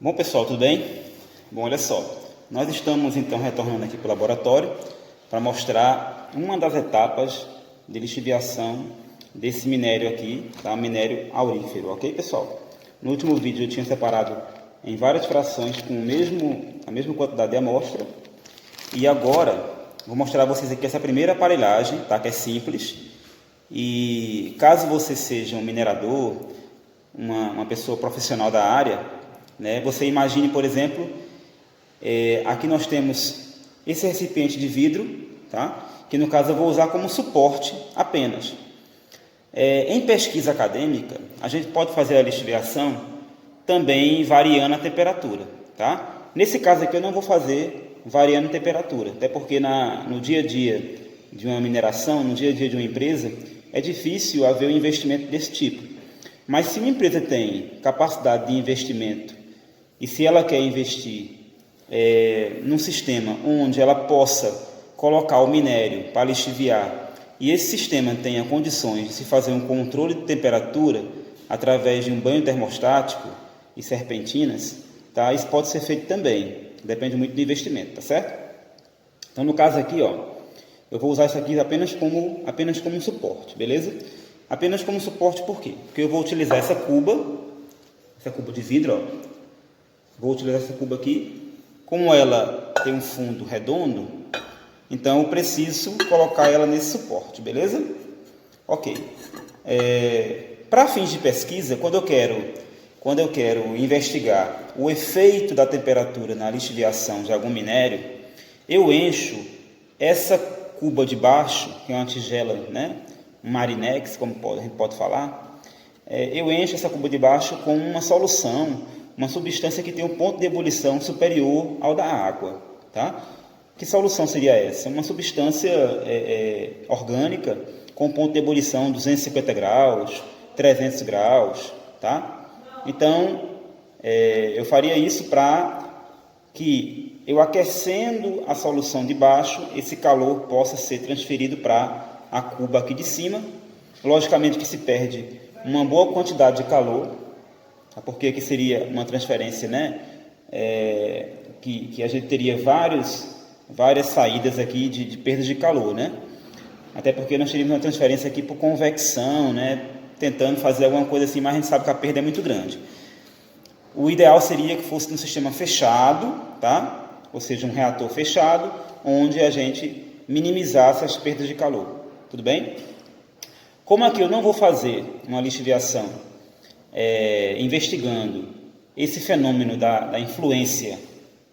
Bom pessoal, tudo bem? Bom, olha só, nós estamos então retornando aqui para o laboratório para mostrar uma das etapas de lixiviação desse minério aqui, tá? Minério aurífero, ok pessoal? No último vídeo eu tinha separado em várias frações com a mesma quantidade de amostra e agora vou mostrar a vocês aqui essa primeira aparelhagem, tá? Que é simples e caso você seja um minerador, uma pessoa profissional da área, né? Você imagine, por exemplo, aqui nós temos esse recipiente de vidro, tá? Que no caso eu vou usar como suporte apenas. Em pesquisa acadêmica, a gente pode fazer a lixiviação também variando a temperatura, tá? Nesse caso aqui eu não vou fazer variando a temperatura, até porque no dia a dia de uma mineração, no dia a dia de uma empresa, é difícil haver um investimento desse tipo. Mas se uma empresa tem capacidade de investimento e se ela quer investir num sistema onde ela possa colocar o minério para lixiviar e esse sistema tenha condições de se fazer um controle de temperatura através de um banho termostático e serpentinas, tá? Isso pode ser feito também, depende muito do investimento, tá certo? Então no caso aqui, ó, eu vou usar isso aqui apenas como suporte, beleza? Apenas como suporte por quê? Porque eu vou utilizar essa cuba de vidro, ó. Vou utilizar essa cuba aqui, como ela tem um fundo redondo, então eu preciso colocar ela nesse suporte, beleza? Ok. Para fins de pesquisa, quando eu quero investigar o efeito da temperatura na lixiviação de algum minério, eu encho essa cuba de baixo, que é uma tigela, né? Um marinex, como a gente pode falar, eu encho essa cuba de baixo com uma solução, uma substância que tem um ponto de ebulição superior ao da água, tá? Que solução seria essa? Uma substância orgânica com ponto de ebulição 250 graus, 300 graus, tá? Então, eu faria isso para que eu aquecendo a solução de baixo, esse calor possa ser transferido para a cuba aqui de cima. Logicamente que se perde uma boa quantidade de calor, porque aqui seria uma transferência, né? Que a gente teria várias saídas aqui de perda de calor, né? Até porque nós teríamos uma transferência aqui por convecção, né? Tentando fazer alguma coisa assim, mas a gente sabe que a perda é muito grande. O ideal seria que fosse um sistema fechado, tá? Ou seja, um reator fechado, onde a gente minimizasse as perdas de calor. Tudo bem? Como aqui eu não vou fazer uma lixiviação investigando esse fenômeno da influência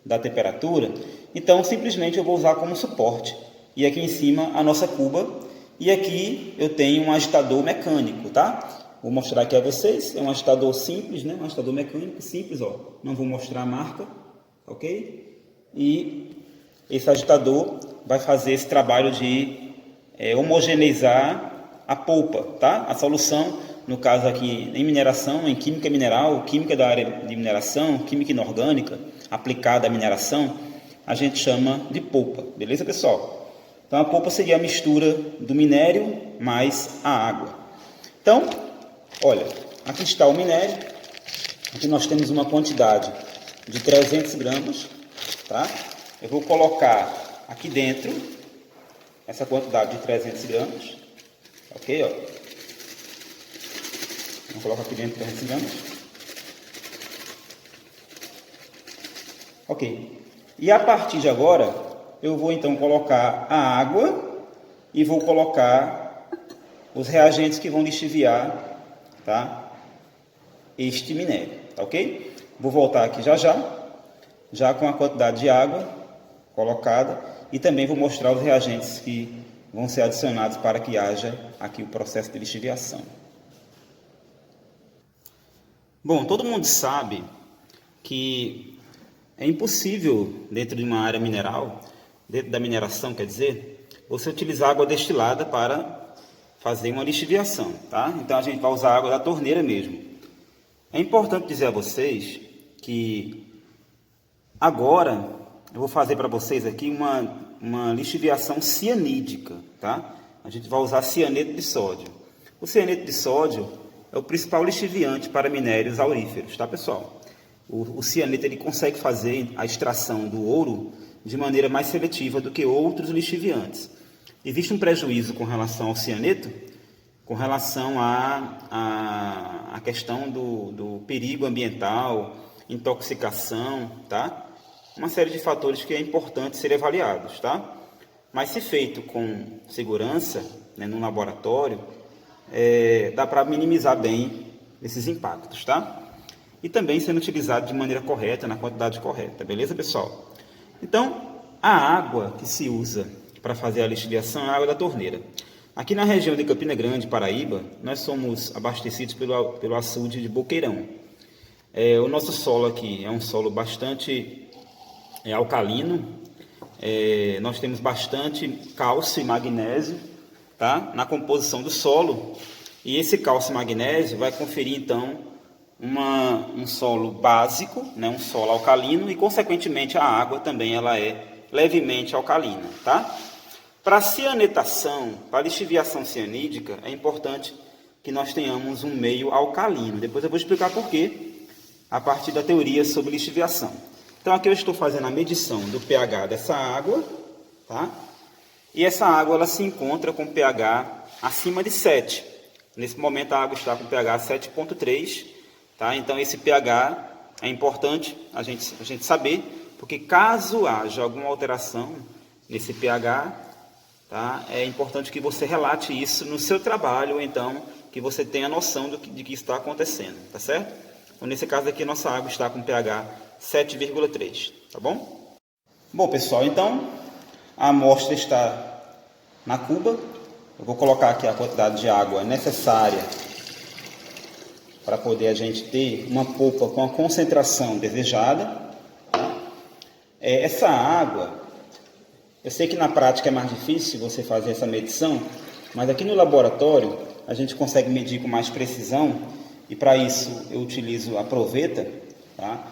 da temperatura, então simplesmente eu vou usar como suporte. E aqui em cima a nossa cuba, e aqui eu tenho um agitador mecânico, tá? Vou mostrar aqui a vocês, é um agitador simples, né? Um agitador mecânico simples, ó. Não vou mostrar a marca, ok? E esse agitador vai fazer esse trabalho de homogeneizar a polpa, tá? A solução, no caso aqui em mineração, em química mineral, química da área de mineração, química inorgânica aplicada à mineração, a gente chama de polpa, beleza pessoal? Então a polpa seria a mistura do minério mais a água. Então, olha, aqui está o minério, aqui nós temos uma quantidade de 300 gramas, tá? Eu vou colocar aqui dentro essa quantidade de 300 gramas, ok? Ó. Vou colocar aqui dentro 300 gramas. Ok. E a partir de agora, eu vou então colocar a água e vou colocar os reagentes que vão lixiviar, tá? Este minério, tá ok? Vou voltar aqui já com a quantidade de água colocada e também vou mostrar os reagentes que vão ser adicionados para que haja aqui o processo de lixiviação. Bom, todo mundo sabe que é impossível dentro de uma área mineral, dentro da mineração, quer dizer, você utilizar água destilada para fazer uma lixiviação, tá? Então a gente vai usar água da torneira mesmo. É importante dizer a vocês que agora eu vou fazer para vocês aqui uma lixiviação cianídica, tá? A gente vai usar cianeto de sódio. O cianeto de sódio é o principal lixiviante para minérios auríferos, tá pessoal? O cianeto ele consegue fazer a extração do ouro de maneira mais seletiva do que outros lixiviantes. Existe um prejuízo com relação ao cianeto, com relação à questão do perigo ambiental, intoxicação, tá? Uma série de fatores que é importante serem avaliados, tá? Mas se feito com segurança, né, no laboratório, dá para minimizar bem esses impactos, tá? E também sendo utilizado de maneira correta, na quantidade correta, beleza, pessoal? Então, a água que se usa para fazer a lixiviação é a água da torneira. Aqui na região de Campina Grande, Paraíba, nós somos abastecidos pelo açude de Boqueirão. O nosso solo aqui é um solo bastante alcalino, nós temos bastante cálcio e magnésio, tá, na composição do solo, e esse cálcio e magnésio vai conferir então um solo básico, né, um solo alcalino, e consequentemente a água também ela é levemente alcalina, tá? Para cianetação, para lixiviação cianídica, é importante que nós tenhamos um meio alcalino. Depois eu vou explicar por quê, a partir da teoria sobre lixiviação. Então aqui eu estou fazendo a medição do pH dessa água, tá? E essa água ela se encontra com pH acima de 7. Nesse momento a água está com pH 7,3, tá? Então esse pH é importante a gente saber, porque caso haja alguma alteração nesse pH, tá, é importante que você relate isso no seu trabalho, ou então que você tenha noção de que está acontecendo, tá certo? Então, nesse caso aqui, nossa água está com pH 7,3, tá bom? Bom, pessoal, então a amostra está na cuba. Eu vou colocar aqui a quantidade de água necessária para poder a gente ter uma polpa com a concentração desejada. Essa água, eu sei que na prática é mais difícil você fazer essa medição, mas aqui no laboratório a gente consegue medir com mais precisão, e para isso eu utilizo a proveta, tá?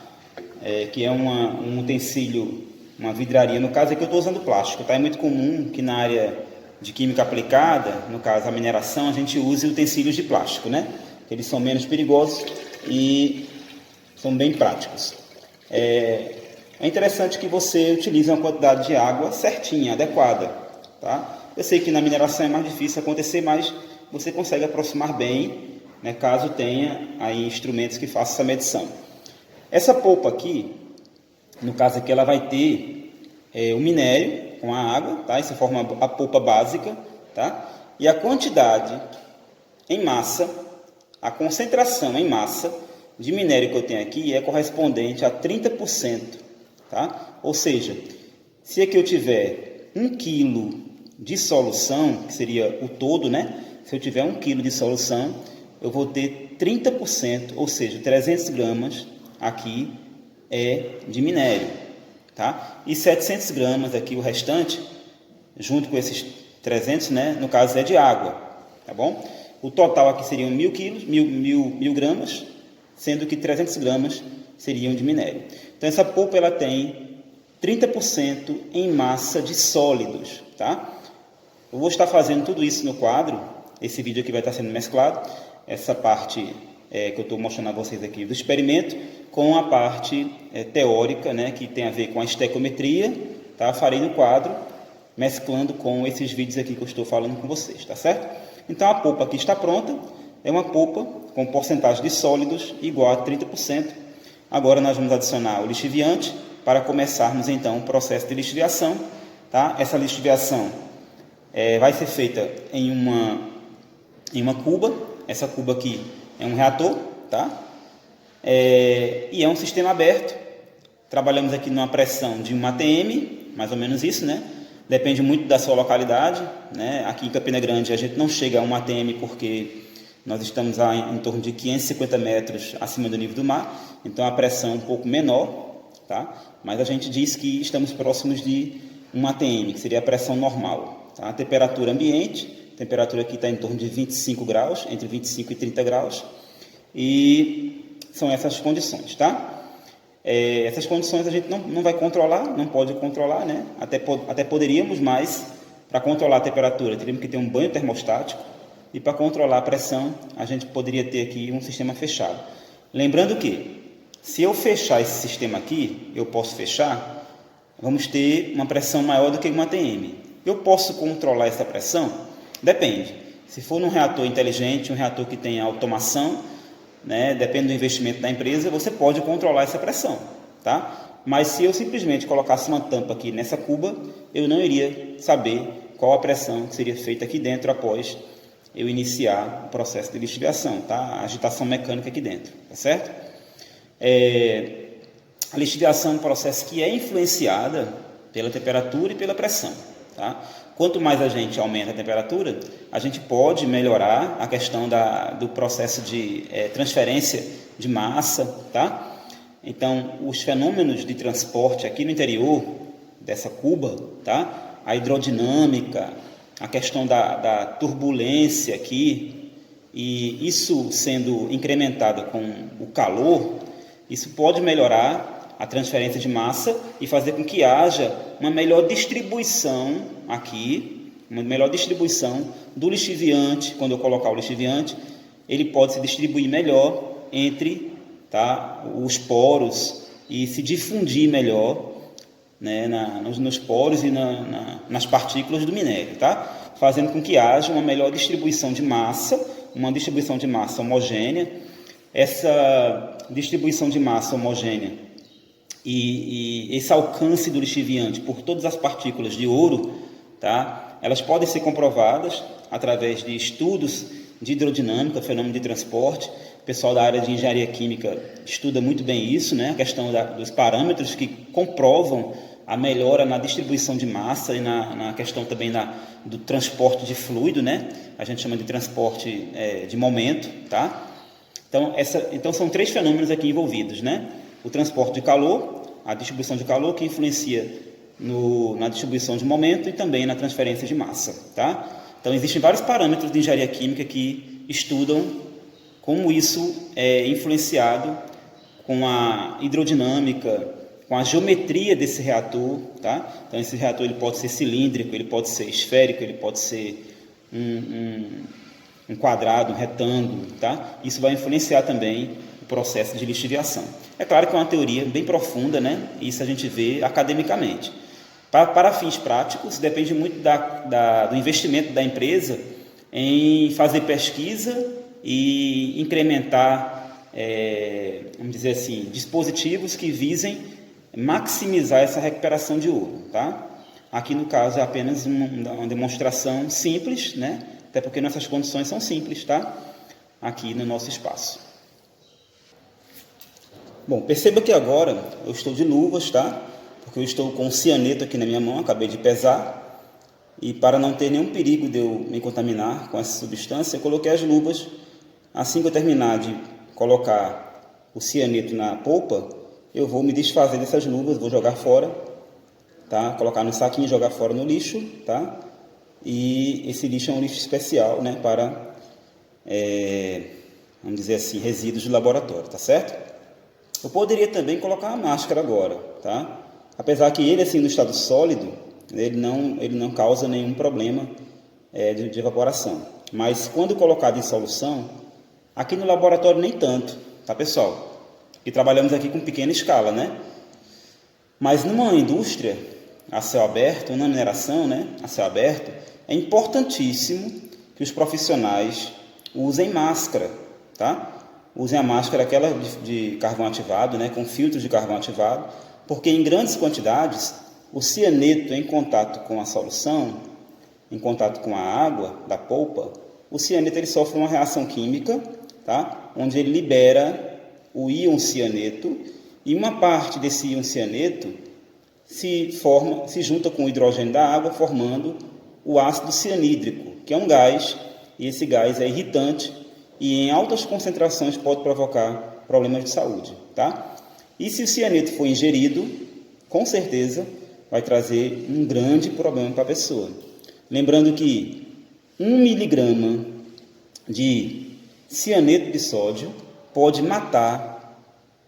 Que é um utensílio, uma vidraria. No caso aqui eu estou usando plástico, tá? É muito comum que na área de química aplicada, no caso a mineração, a gente use utensílios de plástico, né? Eles são menos perigosos e são bem práticos. É interessante que você utilize uma quantidade de água certinha, adequada, tá? Eu sei que na mineração é mais difícil acontecer, mas você consegue aproximar bem, né, caso tenha aí instrumentos que façam essa medição. Essa polpa aqui, no caso aqui, ela vai ter o minério com a água, tá? Isso forma a polpa básica, tá? E a quantidade em massa, a concentração em massa de minério que eu tenho aqui é correspondente a 30%, tá? Ou seja, se aqui eu tiver 1 kg de solução, que seria o todo, né? Se eu tiver 1 kg de solução, eu vou ter 30%, ou seja, 300 gramas aqui de minério, tá? E 700 gramas aqui, o restante, junto com esses 300, né? No caso é de água, tá bom? O total aqui seriam 1.000 gramas, sendo que 300 gramas seriam de minério. Então essa polpa ela tem 30% em massa de sólidos, tá? Eu vou estar fazendo tudo isso no quadro. Esse vídeo aqui vai estar sendo mesclado, essa parte que eu estou mostrando a vocês aqui do experimento, com a parte teórica, né, que tem a ver com a estequiometria, tá? Farei no quadro, mesclando com esses vídeos aqui que eu estou falando com vocês, tá certo? Então a polpa aqui está pronta, é uma polpa com porcentagem de sólidos igual a 30%. Agora nós vamos adicionar o lixiviante para começarmos então o processo de lixiviação, tá? Essa lixiviação vai ser feita em uma cuba. Essa cuba aqui é um reator, tá? E é um sistema aberto. Trabalhamos aqui numa pressão de 1 atm, mais ou menos isso, né? Depende muito da sua localidade, né? Aqui em Campina Grande a gente não chega a 1 atm porque nós estamos em torno de 550 metros acima do nível do mar, então a pressão é um pouco menor, tá? Mas a gente diz que estamos próximos de 1 atm, que seria a pressão normal, tá? A temperatura ambiente, a temperatura aqui está em torno de 25 graus, entre 25 e 30 graus, e são essas condições, tá? Essas condições a gente não vai controlar, não pode controlar, né? Até poderíamos, mas para controlar a temperatura teríamos que ter um banho termostático, e para controlar a pressão a gente poderia ter aqui um sistema fechado. Lembrando que Se eu fechar esse sistema aqui, eu posso fechar, vamos ter uma pressão maior do que uma ATM. Eu posso controlar essa pressão? Depende. Se for num reator inteligente, um reator que tenha automação, né, depende do investimento da empresa, você pode controlar essa pressão, tá? Mas se eu simplesmente colocasse uma tampa aqui nessa cuba, eu não iria saber qual a pressão que seria feita aqui dentro após eu iniciar o processo de lixiviação, tá? A agitação mecânica aqui dentro, tá certo? A lixiviação é um processo que é influenciada pela temperatura e pela pressão, tá? Quanto mais a gente aumenta a temperatura, a gente pode melhorar a questão do processo de transferência de massa, tá? Então, os fenômenos de transporte aqui no interior dessa cuba, tá? A hidrodinâmica, a questão da turbulência aqui, e isso sendo incrementado com o calor, isso pode melhorar a transferência de massa e fazer com que haja uma melhor distribuição aqui, uma melhor distribuição do lixiviante. Quando eu colocar o lixiviante, ele pode se distribuir melhor entre, tá, os poros e se difundir melhor, né, nos poros e nas partículas do minério, tá? Fazendo com que haja uma melhor distribuição de massa, uma distribuição de massa homogênea. Essa distribuição de massa homogênea e esse alcance do lixiviante por todas as partículas de ouro, tá? Elas podem ser comprovadas através de estudos de hidrodinâmica, fenômeno de transporte. O pessoal da área de engenharia química estuda muito bem isso, né? A questão dos parâmetros que comprovam a melhora na distribuição de massa e na questão também do transporte de fluido, né? A gente chama de transporte de momento, tá? Então são três fenômenos aqui envolvidos, né? O transporte de calor, a distribuição de calor, que influencia na distribuição de momento e também na transferência de massa, tá? Então existem vários parâmetros de engenharia química que estudam como isso é influenciado com a hidrodinâmica, com a geometria desse reator, tá? Então esse reator ele pode ser cilíndrico, ele pode ser esférico, ele pode ser um quadrado, um retângulo, tá? Isso vai influenciar também o processo de lixiviação. É claro que é uma teoria bem profunda, né? Isso a gente vê academicamente. Para fins práticos, depende muito do investimento da empresa em fazer pesquisa e incrementar, vamos dizer assim, dispositivos que visem maximizar essa recuperação de ouro, tá? Aqui no caso é apenas uma demonstração simples, né? Até porque nossas condições são simples, tá? Aqui no nosso espaço. Bom, perceba que agora eu estou de luvas, tá? Porque eu estou com o cianeto aqui na minha mão, acabei de pesar. E para não ter nenhum perigo de eu me contaminar com essa substância, eu coloquei as luvas. Assim que eu terminar de colocar o cianeto na polpa, eu vou me desfazer dessas luvas, vou jogar fora, tá? Colocar no saquinho e jogar fora no lixo, tá? E esse lixo é um lixo especial, né, para, vamos dizer assim, resíduos de laboratório, tá certo? Eu poderia também colocar a máscara agora, tá? Apesar que ele, assim, no estado sólido, ele não causa nenhum problema de evaporação. Mas quando colocado em solução, aqui no laboratório nem tanto, tá, pessoal? E trabalhamos aqui com pequena escala, né? Mas numa indústria a céu aberto, na mineração, né, a céu aberto, é importantíssimo que os profissionais usem máscara, tá? Usem a máscara aquela de carvão ativado, né, com filtro de carvão ativado, porque em grandes quantidades o cianeto em contato com a solução, em contato com a água da polpa, o cianeto ele sofre uma reação química, tá? Onde ele libera o íon cianeto e uma parte desse íon cianeto se junta com o hidrogênio da água, formando o ácido cianídrico, que é um gás, e esse gás é irritante e em altas concentrações pode provocar problemas de saúde, tá? E se o cianeto for ingerido, com certeza vai trazer um grande problema para a pessoa. Lembrando que 1 miligrama de cianeto de sódio pode matar,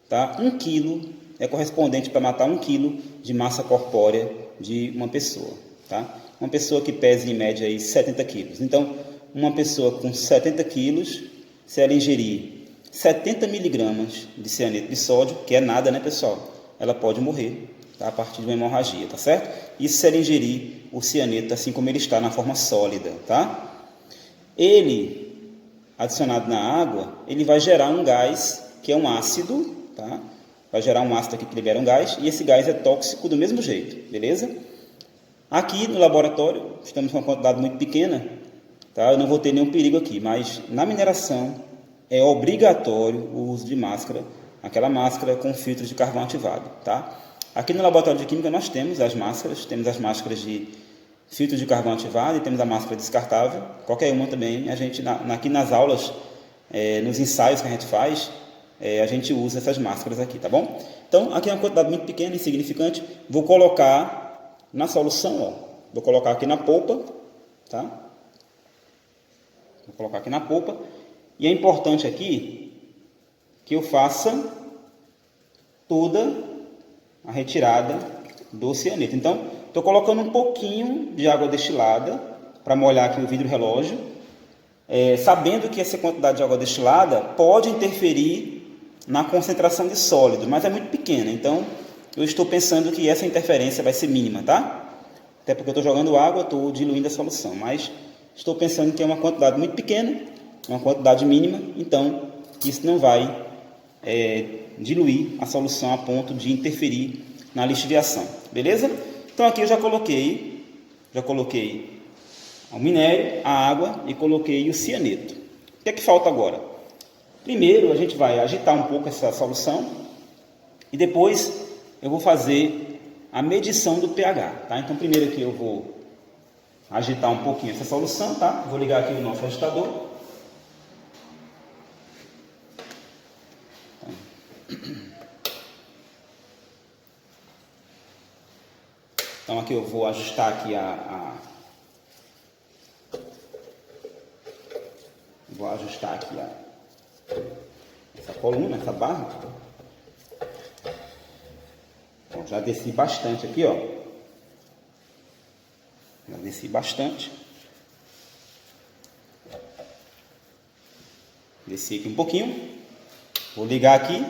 tá? 1 quilo é correspondente para matar 1 quilo de massa corpórea de uma pessoa, tá? Uma pessoa que pesa em média aí 70 quilos. Então, uma pessoa com 70 quilos, se ela ingerir 70 miligramas de cianeto de sódio, que é nada, né, pessoal? Ela pode morrer, tá, a partir de uma hemorragia, tá certo? Isso se ela ingerir o cianeto assim como ele está, na forma sólida, tá? Ele, adicionado na água, ele vai gerar um gás, que é um ácido, tá? Vai gerar um ácido aqui que libera um gás, e esse gás é tóxico do mesmo jeito, beleza? Aqui no laboratório, estamos com uma quantidade muito pequena, tá? Eu não vou ter nenhum perigo aqui, mas na mineração é obrigatório o uso de máscara, aquela máscara com filtro de carvão ativado, tá? Aqui no laboratório de química nós temos as máscaras de filtro de carvão ativado e temos a máscara descartável, qualquer uma também. A gente, aqui nas aulas, nos ensaios que a gente faz, a gente usa essas máscaras aqui, tá bom? Então, aqui é uma quantidade muito pequena, insignificante, vou colocar na solução, ó. Vou colocar aqui na polpa, tá? Vou colocar aqui na polpa. E é importante aqui que eu faça toda a retirada do cianeto. Então, estou colocando um pouquinho de água destilada para molhar aqui o vidro relógio, sabendo que essa quantidade de água destilada pode interferir na concentração de sólido, mas é muito pequena. Então, eu estou pensando que essa interferência vai ser mínima, tá? Até porque eu estou jogando água, estou diluindo a solução, mas estou pensando que é uma quantidade muito pequena, uma quantidade mínima, então isso não vai diluir a solução a ponto de interferir na lixiviação, beleza? Então aqui eu já coloquei o minério, a água e coloquei o cianeto. O que é que falta agora? Primeiro a gente vai agitar um pouco essa solução e depois eu vou fazer a medição do pH, tá? Então primeiro aqui eu vou agitar um pouquinho essa solução, tá? Vou ligar aqui o nosso agitador. Então aqui eu vou ajustar aqui essa coluna, essa barra. Bom, já desci bastante aqui, ó. Já desci bastante. Desci aqui um pouquinho. Vou ligar aqui.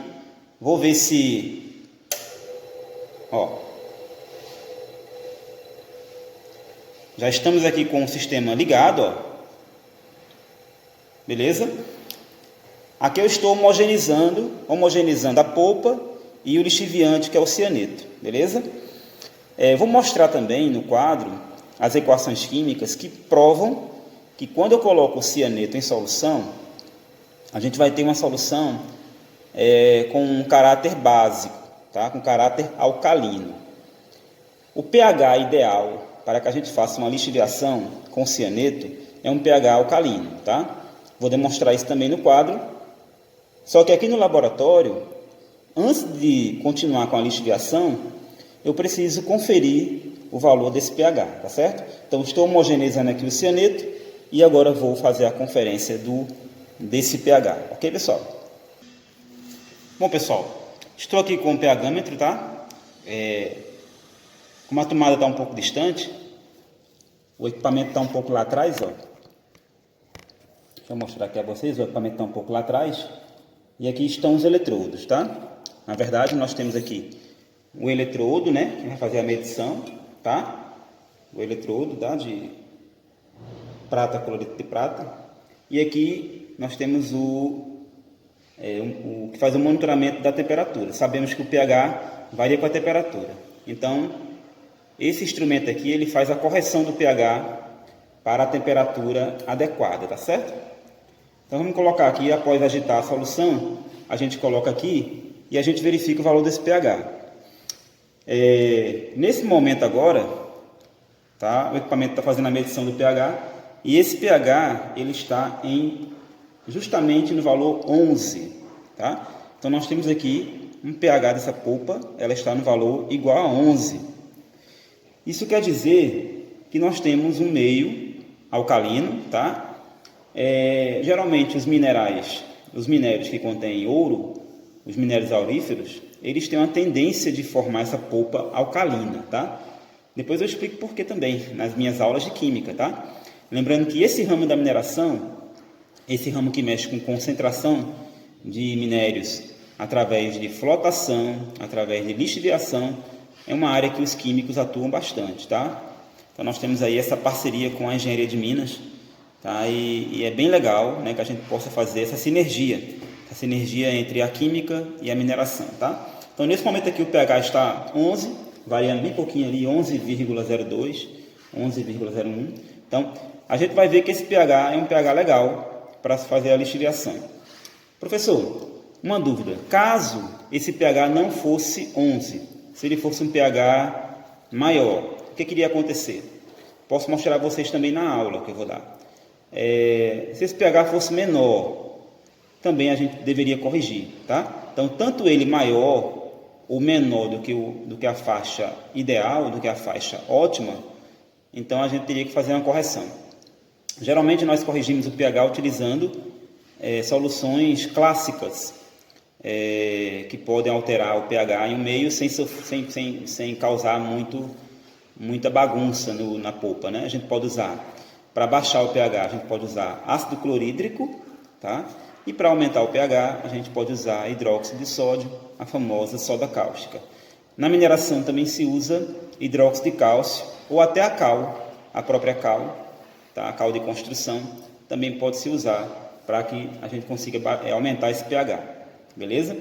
Vou ver se... Ó. Já estamos aqui com o sistema ligado, ó. Beleza? Aqui eu estou homogeneizando a polpa e o lixiviante, que é o cianeto. Beleza? Vou mostrar também no quadro as equações químicas que provam que quando eu coloco o cianeto em solução, a gente vai ter uma solução com um caráter básico, tá? Com caráter alcalino. O pH ideal para que a gente faça uma lixiviação com cianeto é um pH alcalino, tá? Vou demonstrar isso também no quadro. Só que aqui no laboratório, antes de continuar com a lixiviação, eu preciso conferir o valor desse pH, tá certo? Então, estou homogeneizando aqui o cianeto e agora vou fazer a conferência desse pH, ok, pessoal? Bom, pessoal, estou aqui com o pHmetro, tá? Como a tomada está um pouco distante, o equipamento está um pouco lá atrás, ó. Deixa eu mostrar aqui a vocês, o equipamento está um pouco lá atrás. E aqui estão os eletrodos, tá? Na verdade, nós temos aqui o eletrodo, né? Que vai fazer a medição, tá? O eletrodo, tá? De prata, cloreto de prata. E aqui nós temos o que faz o monitoramento da temperatura. Sabemos que o pH varia com a temperatura. Então, esse instrumento aqui, ele faz a correção do pH para a temperatura adequada, tá certo? Então, vamos colocar aqui, após agitar a solução, a gente coloca aqui e a gente verifica o valor desse pH. Nesse momento agora, tá? O equipamento está fazendo a medição do pH e esse pH, ele está justamente no valor 11, tá? Então, nós temos aqui um pH dessa polpa, ela está no valor igual a 11. Isso quer dizer que nós temos um meio alcalino, tá? Geralmente os minérios que contêm ouro, os minérios auríferos, eles têm uma tendência de formar essa polpa alcalina, tá? Depois eu explico por que também, nas minhas aulas de química, tá? Lembrando que esse ramo da mineração, esse ramo que mexe com concentração de minérios através de flotação, através de lixiviação, é uma área que os químicos atuam bastante, tá? Então nós temos aí essa parceria com a Engenharia de Minas, tá? E é bem legal, né, que a gente possa fazer essa sinergia entre a química e a mineração, tá? Então nesse momento aqui o pH está 11, variando bem pouquinho ali, 11,02, 11,01. Então a gente vai ver que esse pH é um pH legal para se fazer a lixiviação. Professor, uma dúvida: caso esse pH não fosse 11, se ele fosse um pH maior, o que iria acontecer? Posso mostrar a vocês também na aula que eu vou dar. Se esse pH fosse menor, também a gente deveria corrigir, tá? Então, tanto ele maior ou menor do que a faixa ideal, do que a faixa ótima, então a gente teria que fazer uma correção. Geralmente nós corrigimos o pH utilizando soluções clássicas, que podem alterar o pH em um meio sem causar muita bagunça na polpa, né? A gente pode usar, para baixar o pH, a gente pode usar ácido clorídrico, tá? E para aumentar o pH, a gente pode usar hidróxido de sódio, a famosa soda cáustica. Na mineração também se usa hidróxido de cálcio, ou até a cal, a própria cal, tá? A cal de construção também pode se usar para que a gente consiga aumentar esse pH. Beleza?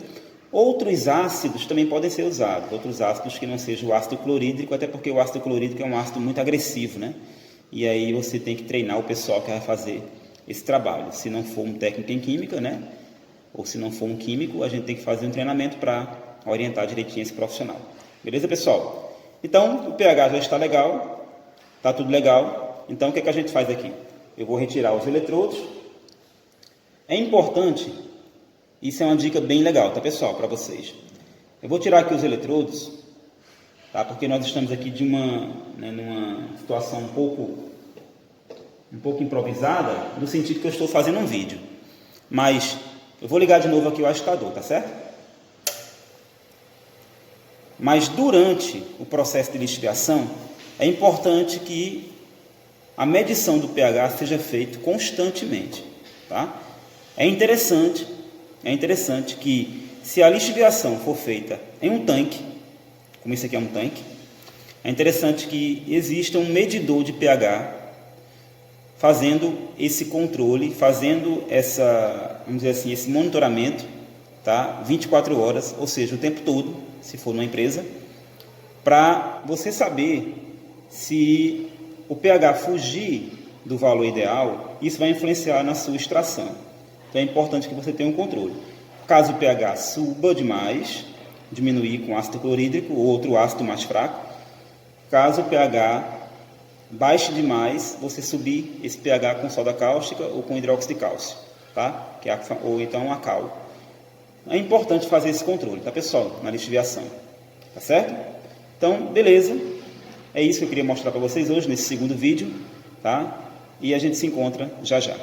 Outros ácidos também podem ser usados, outros ácidos que não sejam o ácido clorídrico, até porque o ácido clorídrico é um ácido muito agressivo, né? E aí você tem que treinar o pessoal que vai fazer esse trabalho. Se não for um técnico em química, né? Ou se não for um químico, a gente tem que fazer um treinamento para orientar direitinho esse profissional. Beleza, pessoal? Então, o pH já está legal, está tudo legal. Então, o que a gente faz aqui? Eu vou retirar os eletrodos. É importante... Isso é uma dica bem legal, tá, pessoal, para vocês. Eu vou tirar aqui os eletrodos, tá? Porque nós estamos aqui numa situação um pouco improvisada, no sentido que eu estou fazendo um vídeo. Mas eu vou ligar de novo aqui o agitador, tá certo? Mas durante o processo de lixiviação, é importante que a medição do pH seja feita constantemente, tá? É interessante que, se a lixiviação for feita em um tanque, como esse aqui é um tanque, é interessante que exista um medidor de pH fazendo esse controle, fazendo vamos dizer assim, esse monitoramento, tá? 24 horas, ou seja, o tempo todo, se for numa empresa, para você saber se o pH fugir do valor ideal, isso vai influenciar na sua extração. Então é importante que você tenha um controle. Caso o pH suba demais, diminuir com ácido clorídrico ou outro ácido mais fraco. Caso o pH baixe demais, você subir esse pH com soda cáustica ou com hidróxido de cálcio, tá? Ou então a cal. É importante fazer esse controle, tá, pessoal? Na lixiviação, tá certo? Então, beleza. É isso que eu queria mostrar para vocês hoje nesse segundo vídeo, tá? E a gente se encontra já já.